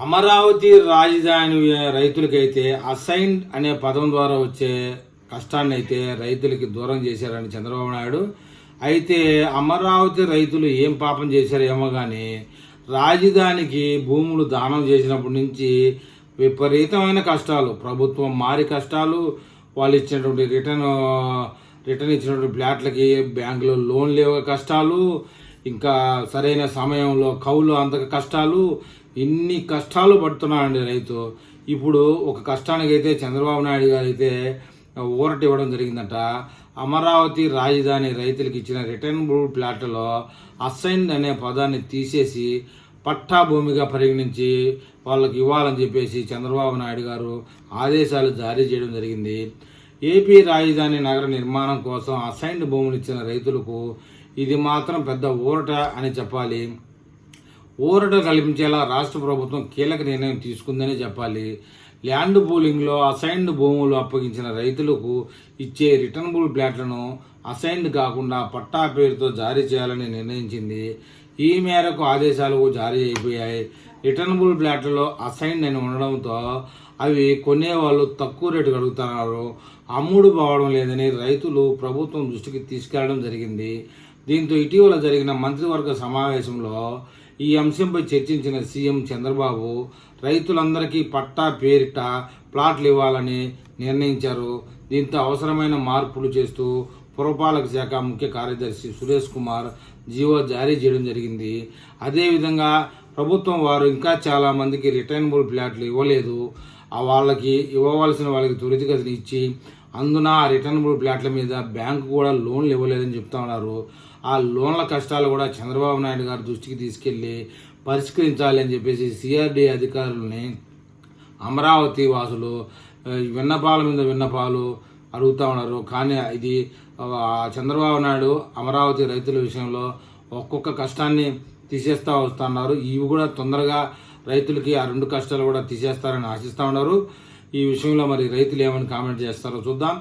అమరావతి రాజధాని రైతులకైతే అసైన్డ్ అనే పదం ద్వారా వచ్చే కష్టాన్ని అయితే రైతులకి దూరం చేశారని చంద్రబాబు నాయుడు. అయితే అమరావతి రైతులు ఏం పాపం చేశారేమో కానీ రాజధానికి భూములు దానం చేసినప్పటి నుంచి విపరీతమైన కష్టాలు, ప్రభుత్వం మారి కష్టాలు, వాళ్ళు ఇచ్చినటువంటి రిటర్న్ ఇచ్చినటువంటి ఫ్లాట్లకి బ్యాంకులో లోన్ లేవు కష్టాలు, ఇంకా సరైన సమయంలో కౌలు అంత కష్టాలు, ఇన్ని కష్టాలు పడుతున్నాడండి రైతు. ఇప్పుడు ఒక కష్టానికి అయితే చంద్రబాబు నాయుడు గారు అయితే ఊరట ఇవ్వడం జరిగిందట. అమరావతి రాజధాని రైతులకు ఇచ్చిన రిటర్నబుల్ ప్లాట్లలో అసైన్డ్ అనే పదాన్ని తీసేసి పట్టా భూమిగా పరిగణించి వాళ్ళకి ఇవ్వాలని చెప్పేసి చంద్రబాబు నాయుడు గారు ఆదేశాలు జారీ చేయడం జరిగింది. ఏపీ రాజధాని నగర నిర్మాణం కోసం అసైన్డ్ భూములు ఇచ్చిన రైతులకు ఇది మాత్రం పెద్ద ఊరట అని చెప్పాలి. ఊరట కల్పించేలా రాష్ట్ర ప్రభుత్వం కీలక నిర్ణయం తీసుకుందని చెప్పాలి. ల్యాండ్ పూలింగ్లో అసైన్డ్ భూములు అప్పగించిన రైతులకు ఇచ్చే రిటర్నబుల్ ప్లాట్లను అసైన్డ్ కాకుండా పట్టా పేరుతో జారీ చేయాలని నిర్ణయించింది. ఈ మేరకు ఆదేశాలు జారీ అయిపోయాయి. రిటర్నబుల్ ప్లాట్లలో అసైన్డ్ అని ఉండడంతో అవి కొనేవాళ్ళు తక్కువ రేటుకు అడుగుతున్నారు, అమ్ముడు పోవడం లేదని రైతులు ప్రభుత్వం దృష్టికి తీసుకెళ్లడం జరిగింది. దీంతో ఇటీవల జరిగిన మంత్రివర్గ సమావేశంలో ఈ అంశంపై చర్చించిన సీఎం చంద్రబాబు రైతులందరికీ పట్టా పేరిట ప్లాట్లు ఇవ్వాలని నిర్ణయించారు. దీంతో అవసరమైన మార్పులు చేస్తూ పురపాలక శాఖ ముఖ్య కార్యదర్శి సురేష్ కుమార్ జీవో జారీ చేయడం జరిగింది. అదేవిధంగా ప్రభుత్వం వారు ఇంకా చాలామందికి రిటర్నబుల్ ప్లాట్లు ఇవ్వలేదు. వాళ్ళకి ఇవ్వవలసిన వాళ్ళకి త్వరితగతిని ఇచ్చి అందున ఆ రిటర్నబుల్ ప్లాట్ల మీద బ్యాంకు కూడా లోన్లు ఇవ్వలేదని చెప్తా ఉన్నారు. ఆ లోన్ల కష్టాలు కూడా చంద్రబాబు నాయుడు గారి దృష్టికి తీసుకెళ్లి పరిష్కరించాలి అని చెప్పేసి సిఆర్డీ అధికారులని అమరావతి వాసులు విన్నపాల మీద విన్నపాలు అడుగుతూ ఉన్నారు. కానీ ఇది చంద్రబాబు నాయుడు అమరావతి రైతుల విషయంలో ఒక్కొక్క కష్టాన్ని తీసేస్తూ వస్తున్నారు. ఇవి కూడా తొందరగా రైతులకి ఆ రెండు కష్టాలు కూడా తీసేస్తారని ఆశిస్తూ ఉన్నారు. ఈ విషయంలో మరి రైతులు ఏమని కామెంట్ చేస్తారో చూద్దాం.